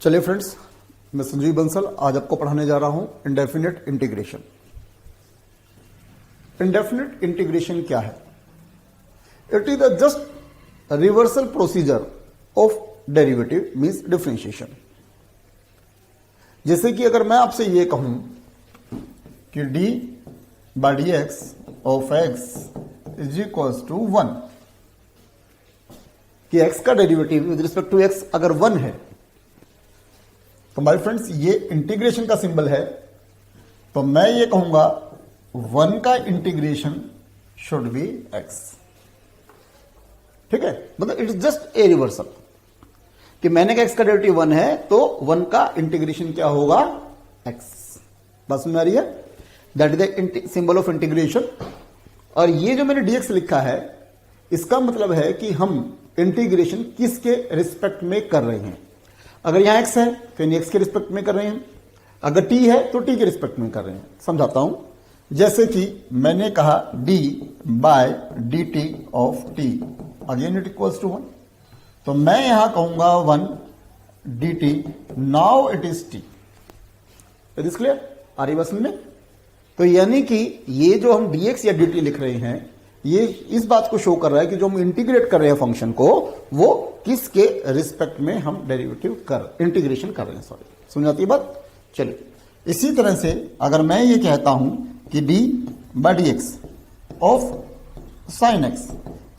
चलिए फ्रेंड्स, मैं संजीव बंसल आज आपको पढ़ाने जा रहा हूं इंडेफिनिट इंटीग्रेशन। इंडेफिनिट इंटीग्रेशन क्या है? It is the just reversal procedure of derivative means differentiation. जैसे कि अगर मैं आपसे ये कहूं कि d by d x of x is equal to 1, कि एक्स का derivative with respect to x अगर 1 है तो माय फ्रेंड्स ये इंटीग्रेशन का सिंबल है। तो मैं ये कहूंगा 1 का इंटीग्रेशन शुड बी एक्स। ठीक है, मतलब it is just a reversal कि मैंने कहा एक्स का डेरिवेटिव 1 है तो 1 का इंटीग्रेशन क्या होगा? एक्स। बस में आ रही है, that is the symbol of integration. और ये जो मैंने डीएक्स लिखा है इसका मतलब है कि हम इंटीग्रेशन किसके रिस्पेक्ट में कर रहे हैं। अगर यहां एक्स है तो एक्स के रिस्पेक्ट में कर रहे हैं, अगर टी है तो टी के रिस्पेक्ट में कर रहे हैं। समझाता हूं, जैसे कि मैंने कहा d by d t of t again it equals to 1, तो मैं यहां कहूंगा 1 d t, now it is t. It is clear? आ रही बस में? तो यानी कि ये जो हम dx या dt लिख रहे हैं ये इस बात को शो कर रहा है कि जो हम इंटीग्रेट कर रहे हैं फंक्शन को वो किसके रिस्पेक्ट में हम डेरिवेटिव इंटीग्रेशन कर रहे हैं। सॉरी, समझ आती है बात? चलिए, इसी तरह से अगर मैं ये कहता हूं कि d by d x of sine x,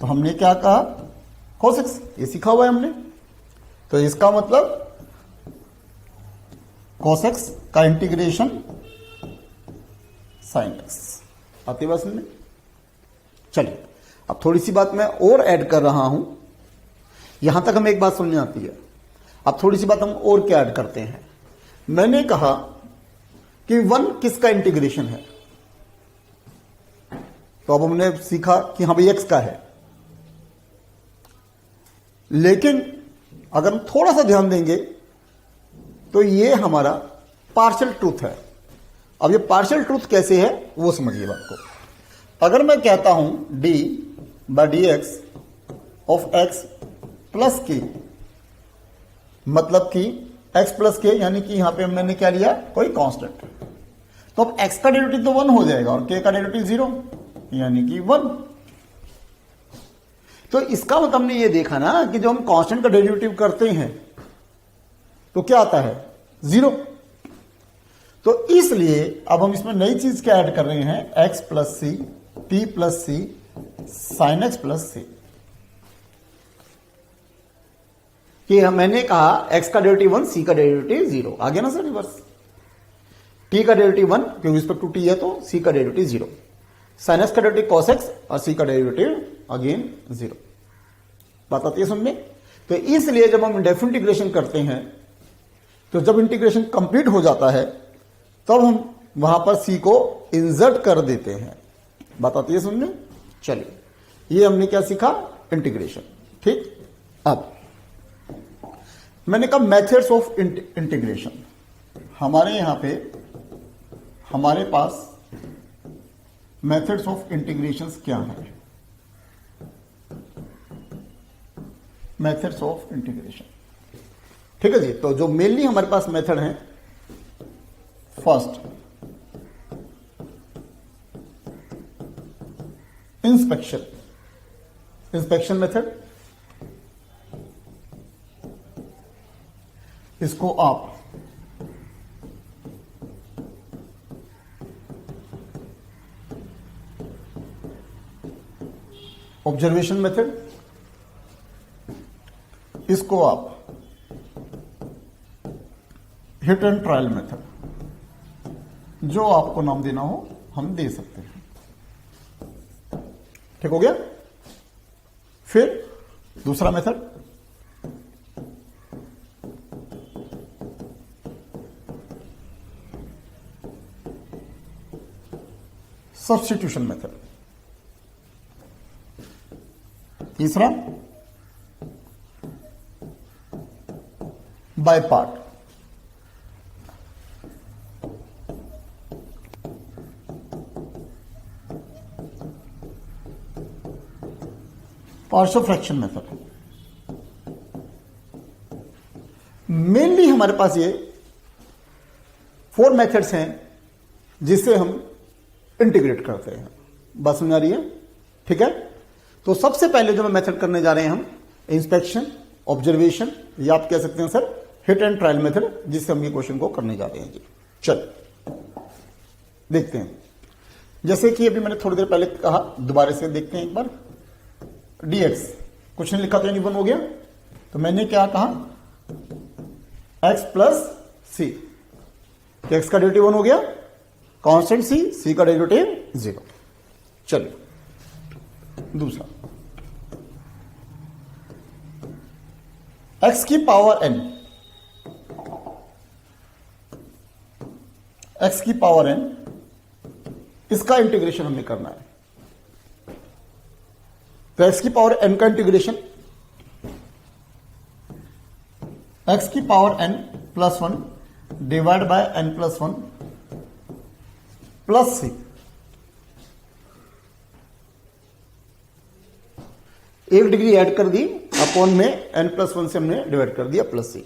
तो हमने क्या कहा? cos x, ये सीखा हुआ है हमने। तो इसका मतलब cos x का इंटीग्रेशन साइन एक्स। आती बात समझ में? चलिए, अब थोड़ी सी बात मैं और ऐड कर रहा हूं। यहां तक हमें एक बात समझ में आती है। अब थोड़ी सी बात हम और क्या ऐड करते हैं। मैंने कहा कि 1 किसका इंटीग्रेशन है, तो अब हमने सीखा कि हां भाई एक्स का है। लेकिन अगर हम थोड़ा सा ध्यान देंगे तो ये हमारा पार्शियल ट्रूथ है। अब ये पार्शियल ट्रूथ कैसे है वो समझिए बात को। अगर मैं कहता हूं d by d x of x plus के, मतलब कि x प्लस के यानी कि यहां पे मैंने क्या लिया? कोई कांस्टेंट। तो अब x का डेरिवेटिव तो 1 हो जाएगा और k का डेरिवेटिव 0 यानी कि 1। तो इसका मतलब हमने ये देखा ना कि जो हम कांस्टेंट का डेरिवेटिव करते हैं तो क्या आता है? 0। तो इसलिए अब हम इसमें नई चीज क्या ऐड कर रहे हैं? x प्लस सी, टी प्लस सी, साइन एक्स प्लस सी। कि मैंने कहा x का डेरिवेटिव 1, c का डेरिवेटिव 0। आ गया ना सर रिवर्स? t का डेरिवेटिव 1 क्योंकि रिस्पेक्ट टू t है तो c का डेरिवेटिव 0, साइन एक्स का डेरिवेटिव cos x और c का डेरिवेटिव अगेन 0। बात आती है समझ में? तो इसलिए जब हम इंडेफिनिट इंटीग्रेशन करते हैं तो जब इंटीग्रेशन कंप्लीट हो जाता है तब हम वहां पर c को इंसर्ट कर देते हैं। बात आती है समझ में? चलिए, ये हमने क्या सीखा? इंटीग्रेशन। ठीक, अब मैंने कहा मेथड्स ऑफ इंटीग्रेशन। हमारे यहां पे हमारे पास मेथड्स ऑफ इंटीग्रेशन क्या है? मेथड्स ऑफ इंटीग्रेशन, ठीक है जी। तो जो मेनली हमारे पास मेथड है, फर्स्ट इंस्पेक्शन मेथड। इसको आप ऑब्जर्वेशन मेथड, इसको आप हिट एंड ट्रायल मेथड, जो आपको नाम देना हो हम दे सकते हैं। ठीक हो गया? फिर दूसरा मेथड सब्स्टिट्यूशन मेथड। तीसरा by part. Partial fraction method. Mainly हमारे पास ये 4 मेथड्स हैं जिससे हम इंटीग्रेट करते हैं। बात समझ आ रही है? ठीक है। तो सबसे पहले जो मैं मेथड करने जा रहे हैं हम, इंस्पेक्शन, ऑब्जर्वेशन, या आप कह सकते हैं sir hit and trial method, जिससे हम ये क्वेश्चन को करने जा रहे हैं जी। चल देखते हैं। जैसे कि अभी मैंने थोड़ी देर पहले कहा, दोबारा से देखते हैं एक बार। dx क्वेश्चन लिखा तो यानी 1 हो गया, तो मैंने क्या कहा, x प्लस सी। x का डेरिवेटिव 1 हो गया, कांस्टेंट c का डेरिवेटिव 0। चलिए दूसरा, x की पावर n, x की पावर n, इसका इंटीग्रेशन हमें करना है। तो x की पावर n का इंटीग्रेशन, x की power n plus 1 divide by n plus 1 plus c। एक डिग्री ऐड कर दी, अपॉन में n प्लस 1 से हमने डिवाइड कर दिया plus c।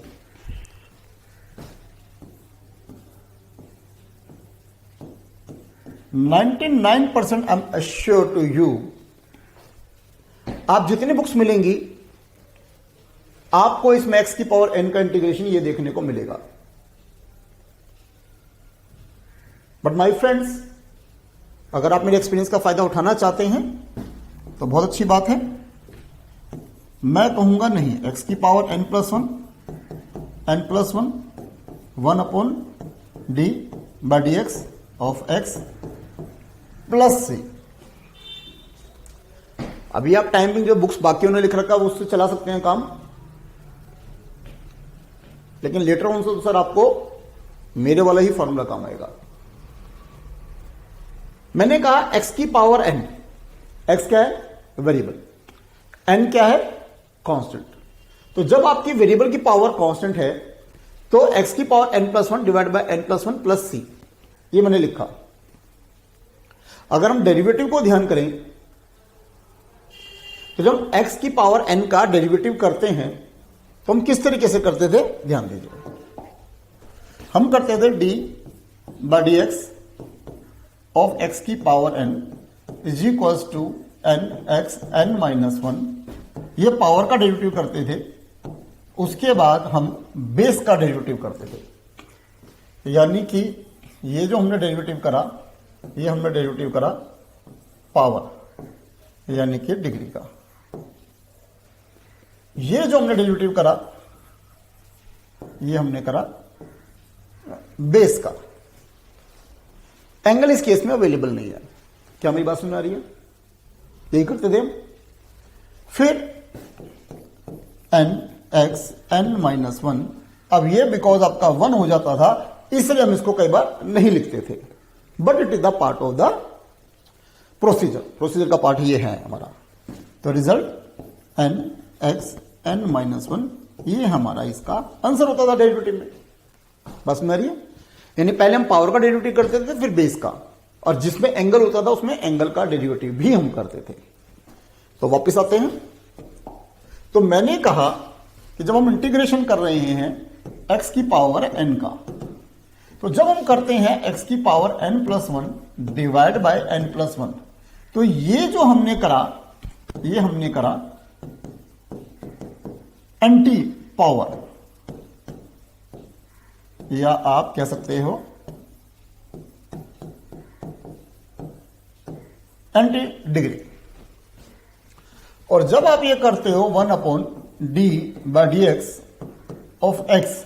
%99 I am assure to you, आप जितनी बुक्स मिलेंगी आपको इसमें x की पावर n का इंटीग्रेशन ये देखने को मिलेगा। बट माय फ्रेंड्स, अगर आप मेरे एक्सपीरियंस का फायदा उठाना चाहते हैं तो बहुत अच्छी बात है। मैं कहूंगा नहीं, x की power n plus 1 1 upon d by d x of x plus c. अभी आप टाइमिंग जो बुक्स बाकियों ने लिख रखा है उससे चला सकते हैं काम, लेकिन लेटर ऑन से तो सर आपको मेरे वाला ही फॉर्मूला काम आएगा। मैंने कहा x की पावर n, x क्या है, वेरिएबल, n क्या है, कांस्टेंट। तो जब आपकी वेरिएबल की पावर कांस्टेंट है तो x की power n plus 1 divide by n plus 1 plus c, ये मैंने लिखा। अगर हम डेरिवेटिव को ध्यान करें तो जब x की पावर n का डेरिवेटिव करते हैं तो हम किस तरीके से करते थे, ध्यान दीजिए। हम करते थे d by d x of x की power n is equals to n x n minus 1, ये पावर का डेरिवेटिव करते थे। उसके बाद हम बेस का डेरिवेटिव करते थे, यानी कि ये जो हमने डेरिवेटिव करा, ये हमने डेरिवेटिव करा पावर यानी कि डिग्री का। ये जो हमने डेरिवेटिव करा, ये हमने करा बेस का। एंगल इस केस में अवेलेबल नहीं है। क्या मेरी बात सुन आ रही है? यही करते थे हम। फिर n x n माइनस 1, अब ये बिकॉज आपका 1 हो जाता था इसलिए हम इसको कई बार नहीं लिखते थे, but it is the part of the procedure का पार्ट ये है हमारा। तो result n x n minus 1, ये हमारा इसका आंसर होता था डेरिवेटिव में। बस में आ रही है? यानी पहले हम पावर का डेरिवेटिव करते थे, फिर बेस का, और जिसमें एंगल होता था उसमें एंगल का डेरिवेटिव भी हम करते थे। तो वापस आते हैं। तो मैंने कहा कि जब हम इंटीग्रेशन कर रहे हैं x की पावर n का, तो जब हम करते हैं x की power n plus 1 divide by n plus 1, तो ये जो हमने करा, ये हमने करा एंटी पावर, या आप कह सकते हो एंटी डिग्री। और जब आप ये करते हो 1 upon d by d x of x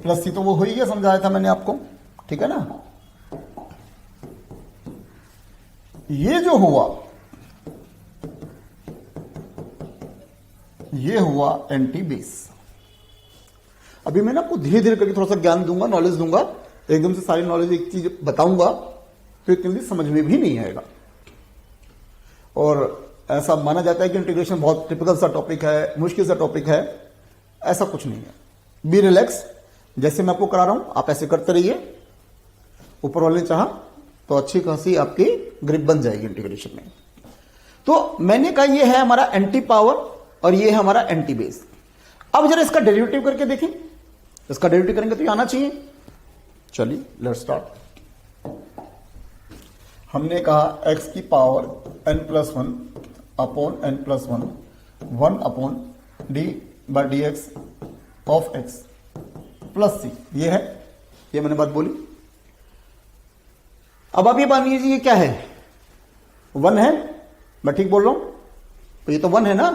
plus c, तो वो हो ही गया, समझाया था मैंने आपको, ठीक है ना। ये जो हुआ, ये हुआ एंटी बेस। अभी मैं ना आपको धीरे धीरे करके थोड़ा सा ज्ञान दूंगा, नॉलेज दूंगा। एकदम से सारी नॉलेज एक चीज बताऊंगा तो इतनी समझ में भी नहीं आएगा। और ऐसा माना जाता है कि इंटीग्रेशन बहुत टिपिकल सा टॉपिक है, मुश्किल सा टॉपिक है। ऐसा कुछ नहीं है। बी रिलैक्स, जैसे मैं आपको करा रहा हूं आप ऐसे करते रहिए। ऊपर वाले ने चाहा तो अच्छी खासी आपकी ग्रिप बन जाएगी इंटीग्रेशन में। तो मैंने कहा ये है हमारा एंटी पावर और ये है हमारा एंटी बेस। अब जरा इसका डेरिवेटिव करके देखें, इसका डेरिवेटिव करेंगे तो ये आना चाहिए। चलिए लेट्स स्टार्ट। हमने कहा x की power n+1 upon n+1 1 upon d/dx of x plus c, ये है, ये मैंने बात बोली। अब आप ये मान लीजिए ये क्या है, 1 है, मैं ठीक बोल रहा हूं, तो ये तो 1 है ना,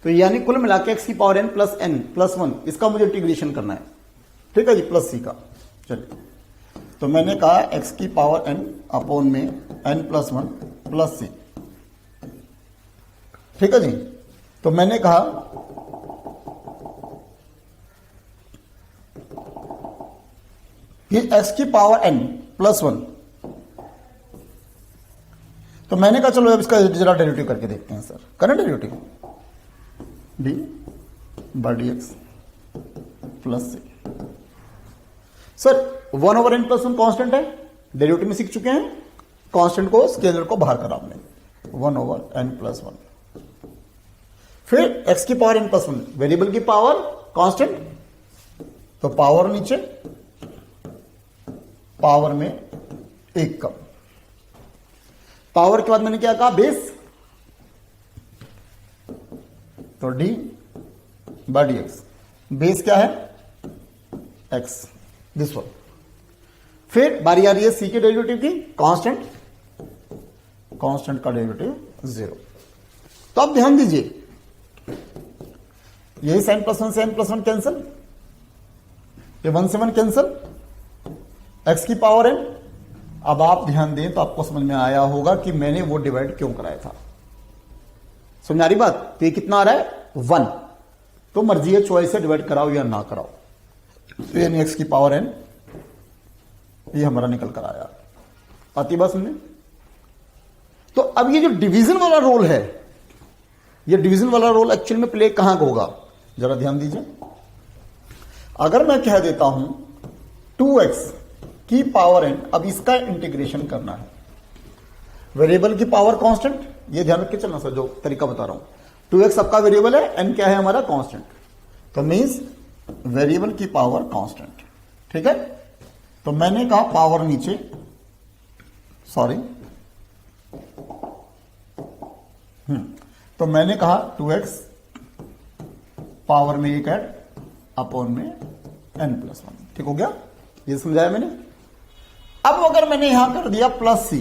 तो यानी कुल मिला के x की पावर n+n+1 इसका मुझे इंटीग्रेशन करना है, ठीक है जी, प्लस c का। चलिए, तो मैंने कहा x की पावर n अपॉन में n+1 प्लस c, ठीक है जी। तो मैंने कहा कि x की पावर n+1, तो मैंने कहा चलो अब इसका जरा डेरिवेटिव करके देखते हैं सर, करें derivative d/dx plus c। Sir 1/n+1 constant है, डेरिवेटिव में सीख चुके हैं, कांस्टेंट को स्केलर को बाहर करा हमने, 1/n+1। फिर x की पावर n+1 वेरिएबल की पावर कांस्टेंट, तो पावर नीचे, पावर में एक कम, पावर के बाद मैंने क्या कहा, बेस, तो d/dx, बेस क्या है x, दिस वन। फिर बारी आ रही है c के डेरिवेटिव की, कांस्टेंट, कांस्टेंट का डेरिवेटिव 0। तो अब ध्यान दीजिए, यही से n+1 से n+1 कैंसिल, ये 1 से 1 कैंसिल, x की पावर n। अब आप ध्यान दें तो आपको समझ में आया होगा कि मैंने वो डिवाइड क्यों कराया था, समझ आ रही बात। तो ये कितना आ रहा है 1, तो मर्जी है, चॉइस है, डिवाइड कराओ या ना कराओ। तो यानी x की पावर n ये हमारा निकल कर आया, आती बात समझे। तो अब ये जो डिवीजन वाला रोल है, ये डिवीजन वाला रोल एक्चुअल में प्ले कहां का होगा, जरा ध्यान दीजिए। अगर मैं कह देता हूं 2x की पावर n, अब इसका इंटीग्रेशन करना है, वेरिएबल की पावर कांस्टेंट, ये ध्यान रख के चलना सर, जो तरीका बता रहा हूं। 2x आपका वेरिएबल है, n क्या है हमारा कांस्टेंट, तो मींस वेरिएबल की पावर कांस्टेंट, ठीक है। तो मैंने कहा पावर नीचे, सॉरी, तो मैंने कहा 2x पावर में एक ऐड अपॉन में n+1, ठीक हो गया, ये समझाया मैंने। अब अगर मैंने यहां कर दिया प्लस c,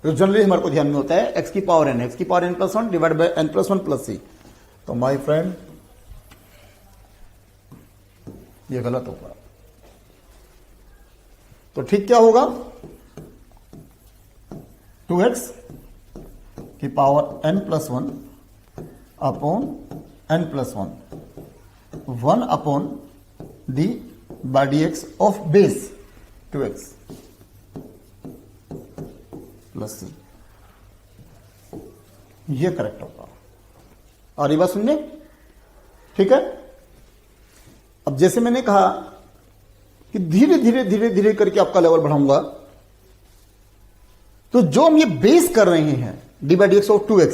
जो जनरली हमारे को ध्यान में होता है x की पावर n, x की power n+1 divide by n+1 plus c, तो माय फ्रेंड ये गलत होगा। तो ठीक क्या होगा, 2x की power n+1 upon n+1 1 upon d/dx of base 2x plus c, ये करेक्ट होगा। और ये बात सुनने, ठीक है। अब जैसे मैंने कहा कि धीरे धीरे धीरे धीरे करके आपका लेवल बढ़ाऊंगा, तो जो हम ये बेस कर रहे हैं d/dx ऑफ 2x,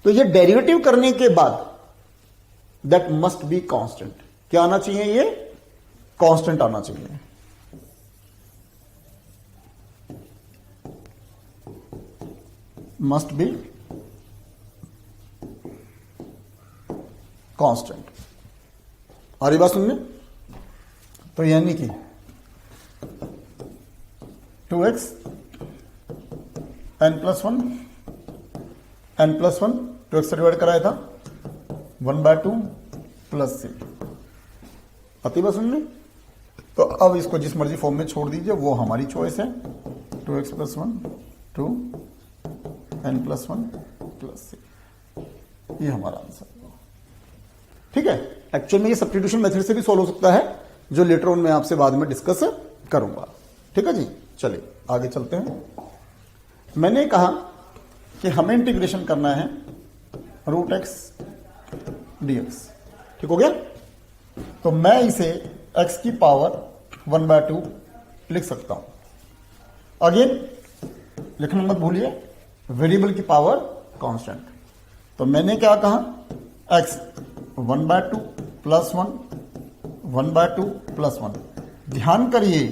तो ये डेरिवेटिव करने के बाद दैट मस्ट बी कांस्टेंट, क्या आना चाहिए, ये कांस्टेंट आना चाहिए। Must be constant. और ये बात सुनिए, तो यानी कि 2x n+1 2x से डिवाइड कराया था 1/2 प्लस c, आती बात सुनने। तो अब इसको जिस मर्जी फॉर्म में छोड़ दीजिए, वो हमारी चॉइस है, 2x + 1 2 n+1 प्लस c, ये हमारा आंसर, ठीक है। एक्चुअल में ये सब्स्टिट्यूशन मेथड से भी सॉल्व हो सकता है, जो लेटर ऑन मैं आपसे बाद में डिस्कस करूंगा, ठीक है जी। चलिए आगे चलते हैं। मैंने कहा कि हमें इंटीग्रेशन करना है √x dx, ठीक हो गया। तो मैं इसे x की पावर 1/2 लिख सकता हूं। अगेन लिखना मत भूलिए, वेरिएबल की पावर कांस्टेंट। तो मैंने क्या कहा, x 1/2 प्लस 1, 1/2 प्लस 1। ध्यान करिए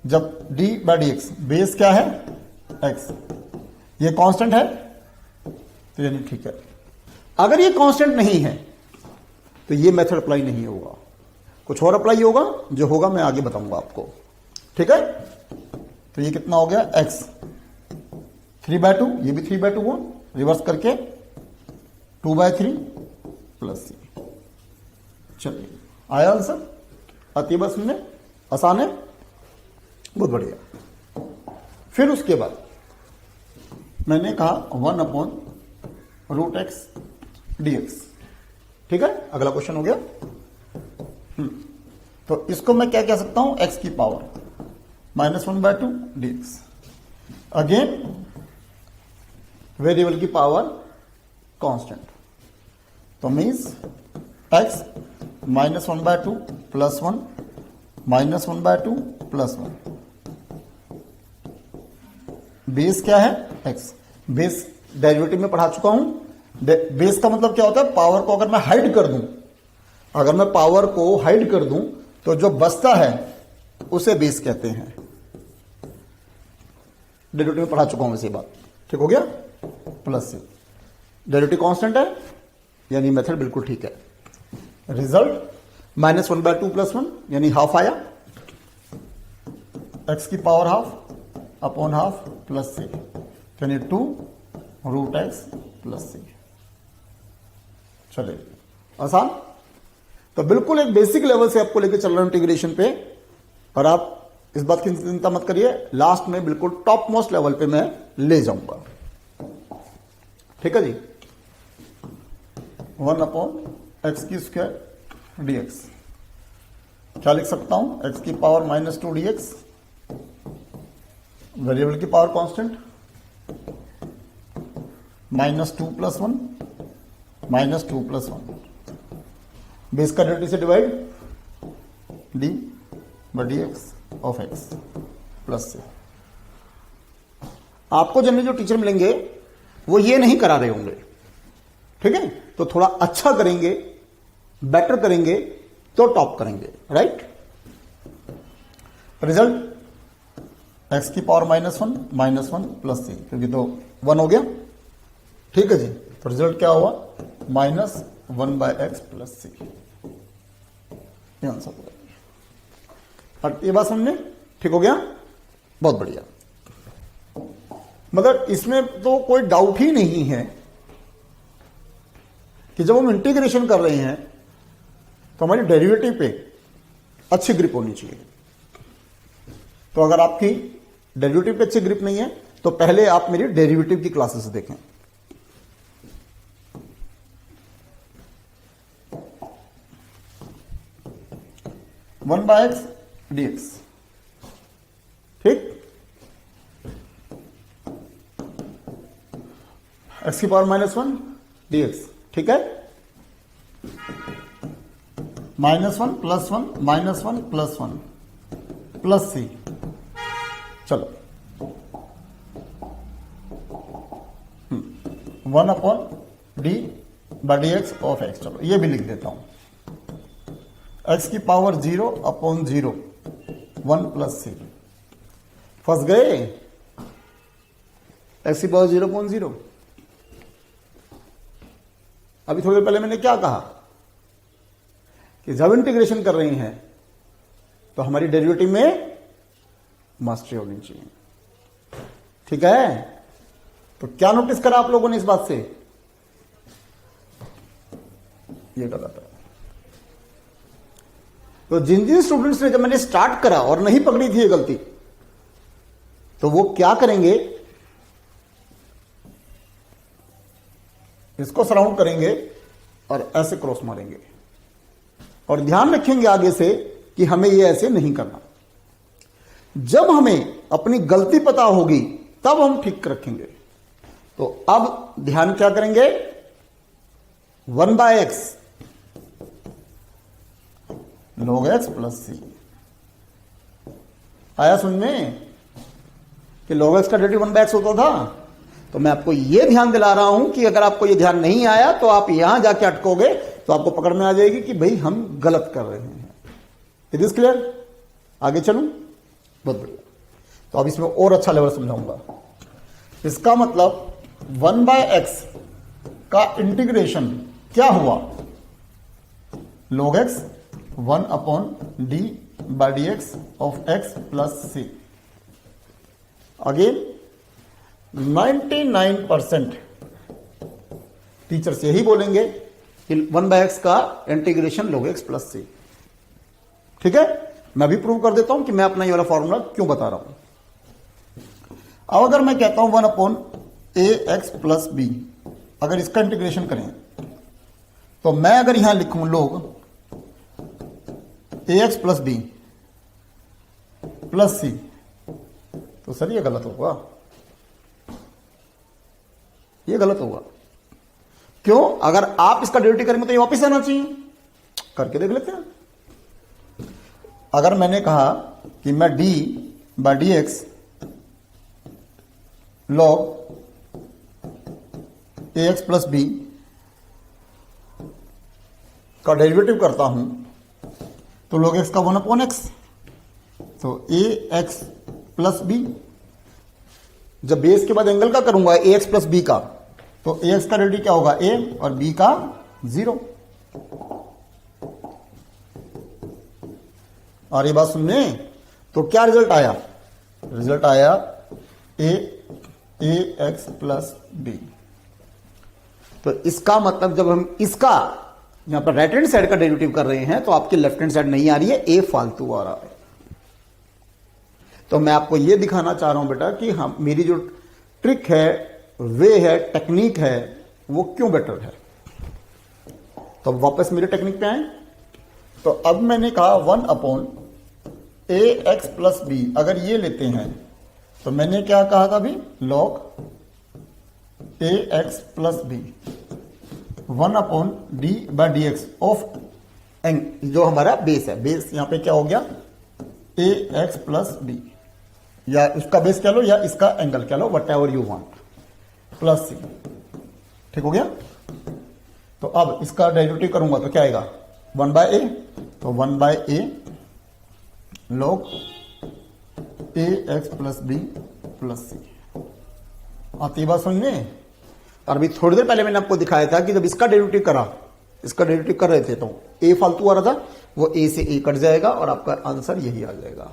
जब d/dx बेस क्या है x, ये कांस्टेंट है तो यानी ठीक है। अगर ये कांस्टेंट नहीं है तो ये मेथड अप्लाई नहीं होगा, कुछ और अप्लाई होगा, जो होगा मैं आगे बताऊंगा आपको, ठीक है। तो ये कितना हो गया x 3/2, ये भी 3/2 हुआ, रिवर्स करके 2/3 प्लस c। चलिए आया आंसर, अति बस में आसान है, बहुत बढ़िया। फिर उसके बाद मैंने कहा 1/√x dx, ठीक है। अगला क्वेश्चन हो गया। तो इसको मैं क्या कह सकता हूं, x की पावर -1/2 dx। अगेन वेरिएबल की पावर कांस्टेंट, तो means x -1/2 plus 1 -1/2 plus 1। Base क्या है x, बेस डेरिवेटिव में पढ़ा चुका हूं। बेस का मतलब क्या होता है, पावर को अगर मैं हाइड कर दूं, अगर मैं पावर को हाइड कर दूं तो जो बचता है उसे बेस कहते हैं। डेरिवेटिव में पढ़ा चुका हूं इसी बात, ठीक हो गया। प्लस से डेरिवेटिव कांस्टेंट है यानी मेथड बिल्कुल ठीक है। रिजल्ट -1/2 प्लस 1 यानी हाफ आया, x की power half upon half plus c, यानी 2√x प्लस c। चलिए आसान। तो बिल्कुल एक बेसिक लेवल से आपको लेके चल रहा हूं इंटीग्रेशन पे, और आप इस बात की चिंता मत करिए, लास्ट में बिल्कुल टॉप मोस्ट लेवल पे मैं ले जाऊंगा, ठीक है जी। 1/x² dx, क्या लिख सकता हूं, x की पावर -2 dx, वेरिएबल की power constant, -2 plus 1 -2 plus 1, base का डेरिवेटिव से divide d/dx of x plus से। आपको जनरली जो टीचर मिलेंगे वो ये नहीं करा रहे होंगे, ठीक है। तो थोड़ा अच्छा करेंगे, बेटर करेंगे तो टॉप करेंगे, राइट। रिजल्ट x की पावर -1 प्लस c, क्योंकि तो 1 हो गया, ठीक है जी। तो रिजल्ट क्या हुआ, -1/x प्लस c, ये आंसर होगा। और ये बात समझने ठीक हो गया, बहुत बढ़िया। मतलब इसमें तो कोई डाउट ही नहीं है कि जब हम इंटीग्रेशन कर रहे हैं तो हमारी डेरिवेटिव पे अच्छी ग्रिप होनी चाहिए। तो अगर आपकी डेरिवेटिव पे अच्छी ग्रिप नहीं है तो पहले आप मेरी डेरिवेटिव की क्लासेस देखें। वन बाय एक्स dx, ठीक। x की पावर -1 dx, ठीक है। -1 प्लस 1 -1 प्लस 1 प्लस c। चलो 1/d/dx ऑफ x, चलो ये भी लिख देता हूं। x की पावर 0/0 1 प्लस c। फंस गए, x की पावर 0/0। अभी थोड़ी देर पहले मैंने क्या कहा कि जब इंटीग्रेशन कर रहे हैं तो हमारी डेरिवेटिव में मास्टरी होनी चाहिए, ठीक है। तो क्या नोटिस करा आप लोगों ने इस बात से, ये गलत है। तो जिन जिन स्टूडेंट्स ने, जब मैंने स्टार्ट करा और नहीं पकड़ी थी ये गलती, तो वो क्या करेंगे, इसको सराउंड करेंगे और ऐसे क्रॉस मारेंगे, और ध्यान रखेंगे आगे से कि हमें ये ऐसे नहीं करना। जब हमें अपनी गलती पता होगी तब हम ठीक रखेंगे। तो अब ध्यान क्या करेंगे, 1/x log x plus c। आया समझ में कि log x का डेरिवेटिव 1/x होता था। तो मैं आपको यह ध्यान दिला रहा हूं कि अगर आपको यह ध्यान नहीं आया तो आप यहां जाके अटकोगे तो आपको पकड़ में आ जाएगी कि भाई हम गलत कर रहे हैं। It is clear? आगे चलूं? बहुत बढ़िया। तो अब इसमें और अच्छा लेवल समझाऊंगा। इसका मतलब 1/x का इंटीग्रेशन क्या हुआ? log x 1/d/dx of x plus c। Again 99% teachers यही बोलेंगे कि 1/x का integration log x plus c। ठीक है, मैं भी प्रूव कर देता हूं कि मैं अपना ये वाला फॉर्मूला क्यों बता रहा हूं। अब अगर मैं कहता हूं 1/ax plus b, अगर इसका इंटीग्रेशन करें तो मैं अगर यहां लिखूं log ax plus b plus c, तो सर ये गलत होगा, ये गलत होगा। क्यों? अगर आप इसका डेरिवेटिव करेंगे तो ये वापस आना चाहिए। करके देख लेते हैं। अगर मैंने कहा कि मैं d/dx log ax plus b का डेरिवेटिव करता हूं तो log x का 1/x, तो ax plus b, जब बेस के बाद एंगल का करूंगा ax plus b का, तो ax का डेरिवेटिव क्या होगा? a, और b का 0। और ये बात सुनने, तो क्या रिजल्ट आया? रिजल्ट आया ax plus b। तो इसका मतलब जब हम इसका यहां पर राइट हैंड साइड का डेरिवेटिव कर रहे हैं तो आपकी लेफ्ट हैंड साइड नहीं आ रही है, a फालतू आ रहा है। तो मैं आपको यह दिखाना चाह रहा हूं बेटा कि हम, मेरी जो ट्रिक है, वे है, टेक्निक है, वो क्यों बेटर है। तो वापस मेरे टेक्निक पे आए। तो अब मैंने कहा 1/ax plus b, अगर ये लेते हैं तो मैंने क्या कहा था अभी? log ax plus b 1/d/dx of जो हमारा बेस है, बेस यहां पे क्या हो गया? ax plus b, या उसका बेस कह लो या इसका एंगल कह लो, whatever you want, plus c। ठीक हो गया? तो अब इसका डेरिवेटिव करूंगा तो क्या आएगा? 1/a, तो 1/a log ax plus b plus c। आती बात सुनने? और अभी थोड़ी देर पहले मैंने आपको दिखाया था कि जब इसका डेरिवेटिव करा, इसका डेरिवेटिव कर रहे थे तो a फालतू आ रहा था, वो a से a कट जाएगा और आपका आंसर यही आ जाएगा।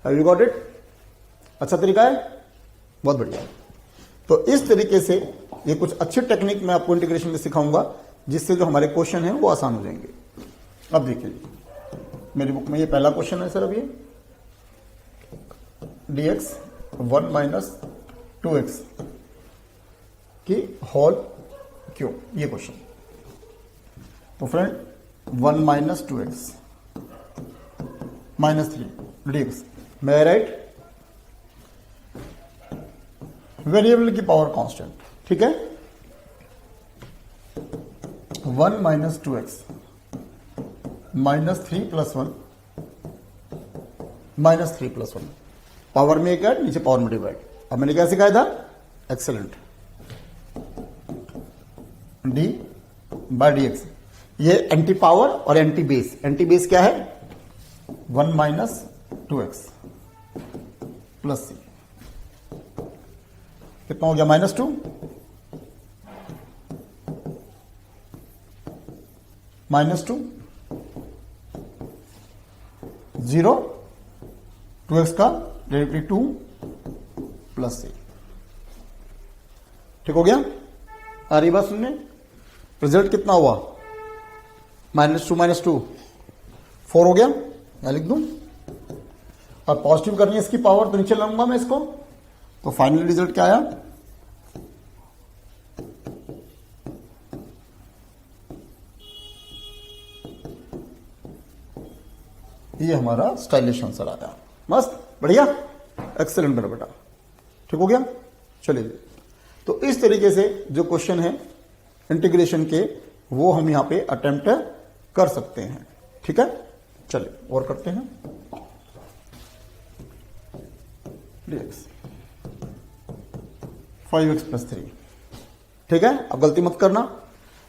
Have you got it? अच्छा तरीका है, बहुत बढ़िया। तो इस तरीके से ये कुछ अच्छी टेक्निक मैं आपको इंटीग्रेशन में सिखाऊंगा, जिससे जो हमारे क्वेश्चन हैं वो आसान हो जाएंगे। अब देखिए मेरी बुक में ये पहला क्वेश्चन है सर, अब ये dx 1 - 2x की होल क्यों, ये क्वेश्चन। तो फ्रेंड 1 - 2x -3 dx, मैं राइट? वेरिएबल की पावर कांस्टेंट, ठीक है। 1 - 2x -3 + 1 -3 + 1, पावर में एक ऐड, नीचे पावर में डिवाइड। अब मैंने क्या सिखाया था? एक्सेलेंट। d/dx, ये एंटी पावर और एंटी बेस। एंटी बेस क्या है? 1 - 2x + c, कितना हो गया? -2 -2 0, 2x का डेरिवेटिव 2 + c। ठीक हो गया? आ रही बात सुनने? रिजल्ट कितना हुआ? -2 - 2 4 हो गया। मैं लिख दूं, और पॉजिटिव करनी है इसकी पावर, तो नीचे लाऊंगा मैं इसको, तो फाइनल रिजल्ट क्या आया? ये हमारा स्टाइलिश आंसर आया। मस्त, बढ़िया, एक्सेलेंट मेरा बेटा। ठीक हो गया? चलिए, तो इस तरीके से जो क्वेश्चन है इंटीग्रेशन के, वो हम यहां पे अटेम्प्ट कर सकते हैं। ठीक है, चलिए और करते हैं। dx 5x + 3, ठीक है। अब गलती मत करना,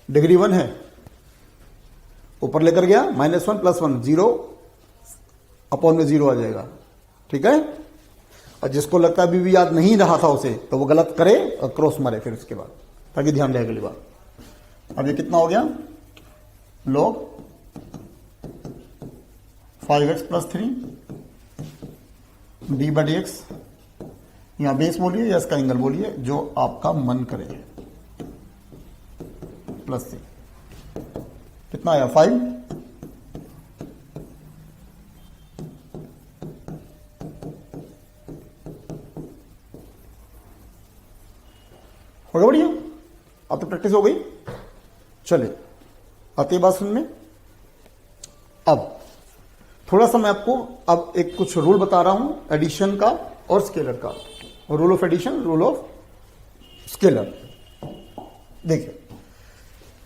डिग्री 1 है ऊपर लेकर गया, -1 + 1 0 अपॉन में 0 आ जाएगा। ठीक है, और जिसको लगता है अभी भी याद नहीं रहा था उसे, तो वो गलत करे और क्रॉस मारे फिर उसके बाद, ताकि ध्यान रहे अगली बार। अब ये कितना हो गया, log 5x + 3 d/dx। यहां बेस बोलिए या इसका एंगल बोलिए, जो आपका मन करे, प्लस से कितना आया 5, हो गया बढ़िया। अब तो प्रैक्टिस हो गई। चले आती है बात सुनने। अब थोड़ा सा मैं आपको अब एक कुछ रूल बता रहा हूं एडिशन का और स्केलर का, rule of addition, rule of scalar. देखिए,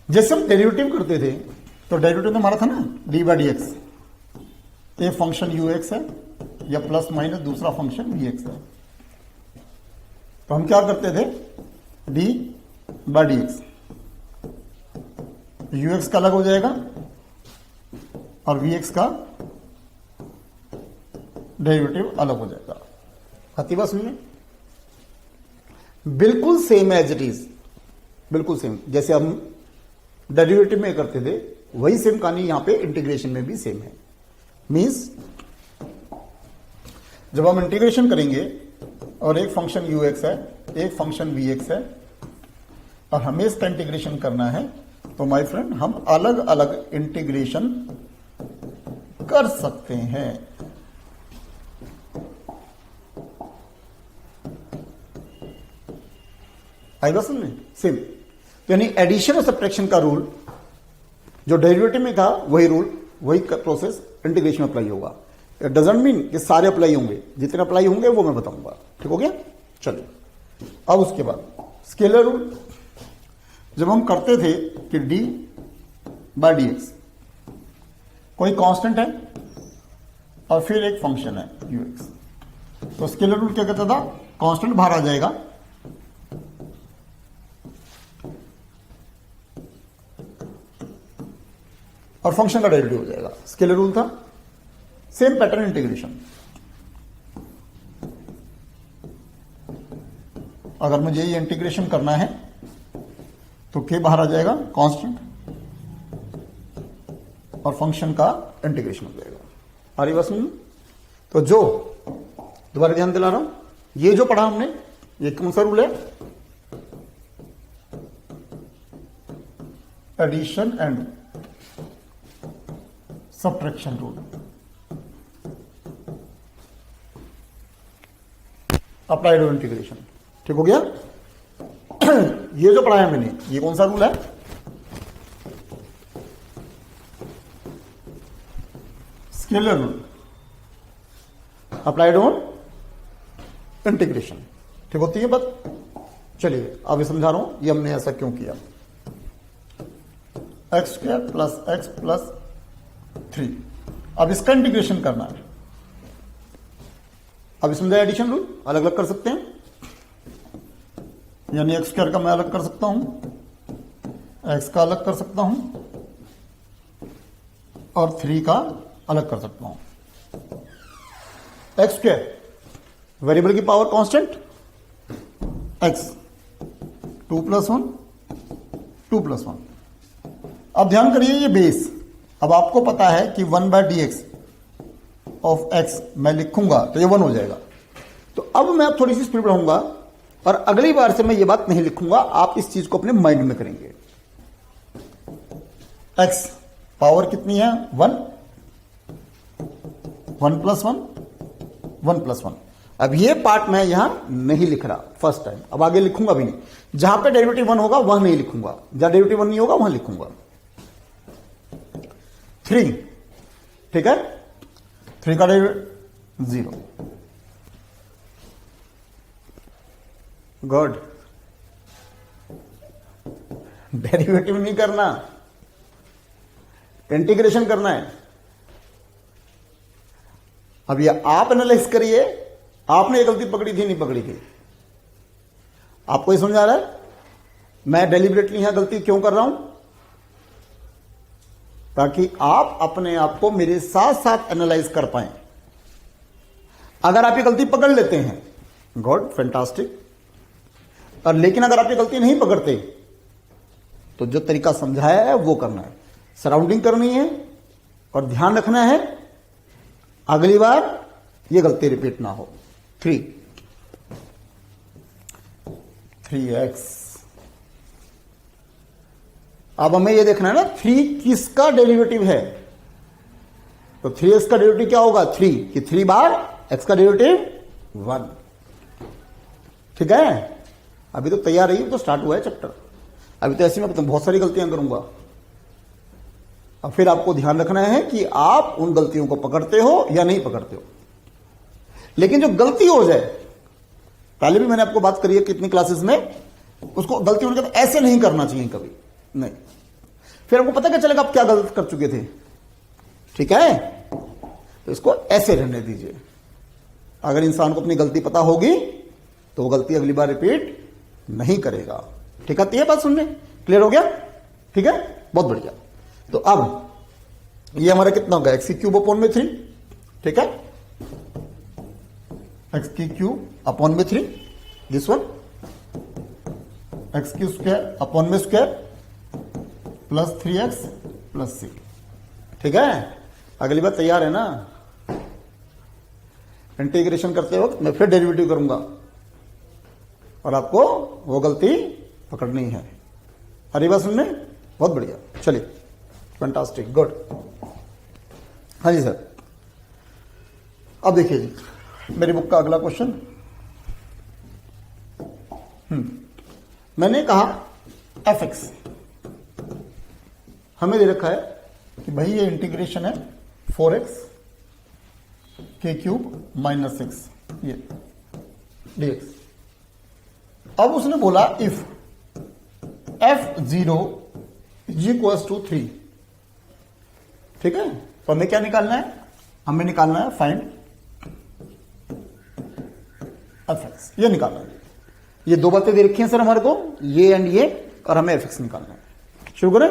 जैसे हम डेरिवेटिव करते थे, तो डेरिवेटिव तो हमारा था ना d/dx, एक फंक्शन ux है या प्लस माइनस दूसरा फंक्शन vx है। तो हम क्या करते थे, d/dx ux का अलग हो जाएगा और vx का डेरिवेटिव अलग हो जाएगा। आती बात सुनिए, बिल्कुल सेम एज इट इज, बिल्कुल सेम जैसे हम डेरिवेटिव में करते थे, वही सेम कहानी यहां पे इंटीग्रेशन में भी सेम है। मींस जब हम इंटीग्रेशन करेंगे और एक फंक्शन ux है, एक फंक्शन vx है, और हमें इसका इंटीग्रेशन करना है, तो माय फ्रेंड हम अलग अलग इंटीग्रेशन कर सकते हैं। आई बात समझ में? सेम, यानी एडिशन और सब्ट्रैक्शन का रूल जो डेरिवेटिव में था, वही रूल, वही प्रोसेस इंटीग्रेशन में अप्लाई होगा। इट डजंट मीन कि सारे अप्लाई होंगे, जितने अप्लाई होंगे वो मैं बताऊंगा। ठीक हो गया? चलिए, अब उसके बाद स्केलर रूल जब हम करते थे कि d/dx कोई कांस्टेंट है और फिर एक फंक्शन है ux, तो स्केलर रूल क्या कहता था, कांस्टेंट बाहर आ जाएगा और फंक्शन का डेरिवेटिव हो जाएगा। स्केलर रूल था, सेम पैटर्न इंटीग्रेशन। अगर मुझे ये इंटीग्रेशन करना है तो के बाहर आ जाएगा कांस्टेंट और फंक्शन का इंटीग्रेशन हो जाएगा। आ रही बात समझ में? तो जो दोबारा ध्यान दिला रहा हूं, ये जो पढ़ा हमने, ये कौन सा रूल है, addition and subtraction rule. Applied integration. ठीक हो गया? ये जो पढ़ाया मैंने, ये कौन सा रूल है, scalar rule applied on integration. ठीक होती है बात? चलिए अभी समझा रहा हूं ये हमने ऐसा क्यों किया। x² + x + 3, अब इसका इंटीग्रेशन करना है। अब समझा एडिशन रूल, अलग अलग कर सकते हैं, यानी x² का मैं अलग कर सकता हूं, x का अलग कर सकता हूं और 3 का अलग कर सकता हूं। x² वेरिएबल की पावर कांस्टेंट, x 2 + 1 2 + 1। अब ध्यान करिए, ये बेस, अब आपको पता है कि 1/dx ऑफ x मैं लिखूंगा तो ये 1 हो जाएगा। तो अब मैं थोड़ी सी स्पीड बढ़ाऊंगा और अगली बार से मैं ये बात नहीं लिखूंगा, आप इस चीज को अपने माइंड में करेंगे। x पावर कितनी है, 1 1 + 1 1 + 1। अब ये पार्ट मैं यहां नहीं लिख रहा फर्स्ट टाइम, अब आगे लिखूंगा भी नहीं। जहां पे डेरिवेटिव 1 होगा वहां नहीं लिखूंगा, जहां डेरिवेटिव 1 नहीं होगा वहां लिखूंगा। 3, ठीक है, 3 का डेरिवेटिव 0। गुड, डेरिवेटिव नहीं करना, इंटीग्रेशन करना है। अब ये आप एनालाइज करिए, आपने ये गलती पकड़ी थी नहीं पकड़ी थी, आपको ये समझ आ रहा है मैं डेलिबरेटली यहां गलती क्यों कर रहा हूं? ताकि आप अपने आप को मेरे साथ साथ एनालाइज कर पाए। अगर आप ये गलती पकड़ लेते हैं, गॉड फैंटास्टिक, और लेकिन अगर आप ये गलती नहीं पकड़ते तो जो तरीका समझाया है वो करना है, सराउंडिंग करनी है और ध्यान रखना है अगली बार ये गलती रिपीट ना हो। 3x। अब हमें ये देखना है ना 3 किसका डेरिवेटिव है, तो 3x का डेरिवेटिव क्या होगा 3, कि 3 बार x का डेरिवेटिव 1। ठीक है, अभी तो तैयार रही, तो स्टार्ट हुआ है चैप्टर, अभी तो ऐसे में बहुत सारी गलतियां करूंगा। अब फिर आपको ध्यान रखना है कि आप उन गलतियों को पकड़ते हो या नहीं पकड़ते हो। लेकिन जो गलती हो जाए, पहले भी मैंने आपको बात करी है कितनी क्लासेस में, उसको गलती होने के बाद ऐसे नहीं करना चाहिए कभी नहीं, फिर आपको पता क्या चलेगा आप क्या गलत कर चुके थे। ठीक है, तो इसको ऐसे रहने दीजिए। अगर इंसान को अपनी गलती पता होगी तो वो गलती अगली बार रिपीट नहीं करेगा। ठीक है, तो ये बात सुनने क्लियर हो गया। ठीक है, बहुत बढ़िया। तो अब ये हमारा कितना होगा x³/3। ठीक है, x³/3, this one x³² plus 3x plus c। ठीक है, अगली बार तैयार है ना। इंटीग्रेशन करते वक्त मैं फिर डेरिवेटिव करूंगा और आपको वो गलती पकड़नी है। हरी बात सुनने, बहुत बढ़िया। चलिए, फैंटास्टिक, गुड। हाँ जी सर, अब देखिए जी मेरी बुक का अगला क्वेश्चन। मैंने कहा fx हमें दे रखा है कि भाई ये इंटीग्रेशन है 4x k³ - 6 ये dx। अब उसने बोला इफ f0 = 3। ठीक है, तो हमें क्या निकालना है, हमें निकालना है फाइंड fx। ये निकालना है, ये दो बातें दे रखी हैं सर हमारे को, ये एंड ये, और हमें fx निकालना है। शुरू करें,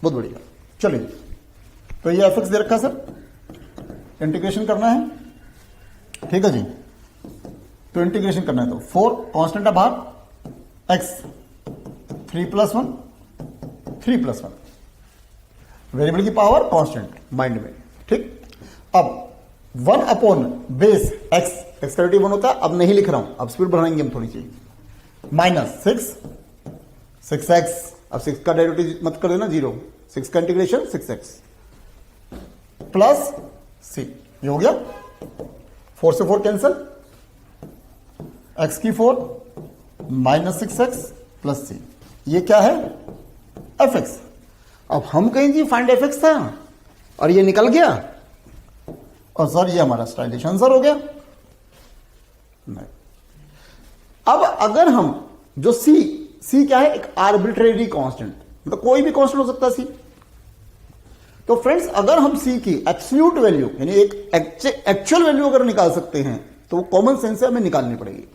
बहुत बढ़िया। चलिए, तो ये fx दे रखा सर, इंटीग्रेशन करना है। ठीक है जी, तो इंटीग्रेशन करना है तो 4 कांस्टेंट है बाहर, x 3+1 3+1, वेरिएबल की पावर कांस्टेंट माइंड में। ठीक, अब 1/बेस x का डेरिवेटिव 1 होता है, अब नहीं लिख रहा हूं, अब स्पीड बढ़ाएंगे हम थोड़ी सी, -6x, अब 6 का डेरिवेटिव मत कर देना 0, 6 का इंटीग्रेशन 6x प्लस c, ये हो गया। 4 से 4 cancel, x³ -6x plus c, ये क्या है fx। अब हम कहें जी फाइंड fx था और ये निकल गया, और सर ये हमारा स्टाइलिश आंसर हो गया। नहीं, अब अगर हम जो c क्या है, एक आर्बिट्रेरी कांस्टेंट, मतलब कोई भी कांस्टेंट हो सकता है c। तो फ्रेंड्स, अगर हम c की एब्सोल्यूट वैल्यू यानी एक एक्चुअल वैल्यू अगर निकाल सकते हैं तो वो कॉमन सेंस से हमें निकालनी पड़ेगी।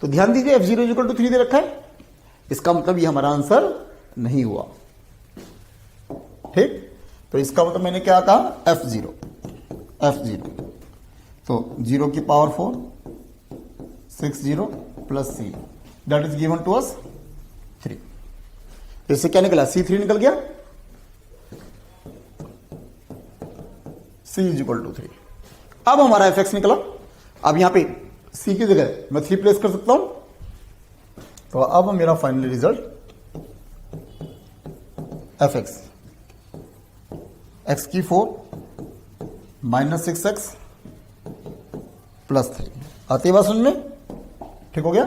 तो ध्यान दीजिए f0 = 3 दे रखा है, इसका मतलब ये हमारा आंसर नहीं हुआ। ठीक, तो इसका मतलब मैंने क्या कहा, f0 तो 0 की power 4 60 plus c, that is given to us 3। इससे क्या निकला, c3 निकल गया, c = 3। अब हमारा fx निकला। अब यहां पे c की जगह मैं 3 प्लेस कर सकता हूं, तो अब मेरा final result fx x³ -6x plus 3 आती है बात सुनने। ठीक हो गया।